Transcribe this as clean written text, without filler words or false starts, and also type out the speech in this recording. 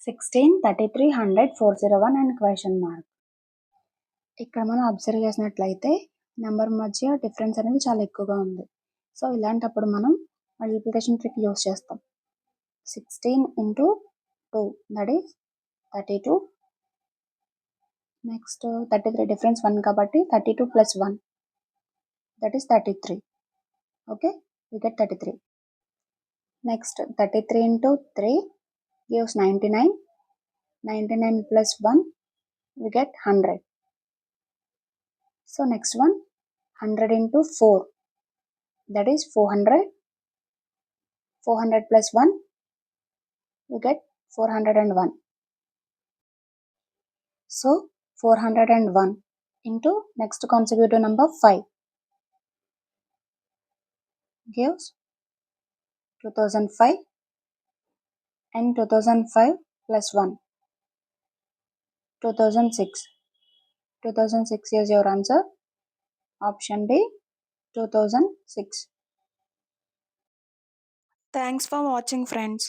16, 33, 100, 401 and question mark. ఇక్కడ మనం observe చేసినట్లయితే నెంబర్ మధ్య డిఫరెన్స్ అనేది చాలా ఎక్కువగా ఉంది. సో ఇలాంటప్పుడు మనం మల్టిప్లికేషన్ ట్రిక్ యూస్ చేస్తాం. 16 into 2 that is 32. Next 33 difference 1 కాబట్టి 32 plus 1 that is 33. Okay, we get 33. Next 33 into 3 gives 99. 99 plus 1 we get 100. So next one 100 into 4 that is 400. 400 plus 1 we get 401. So 401 into next consecutive number 5 gives 2005 and 2005 plus 1 2006. 2006 is your answer. Option D 2006. Thanks for watching, friends.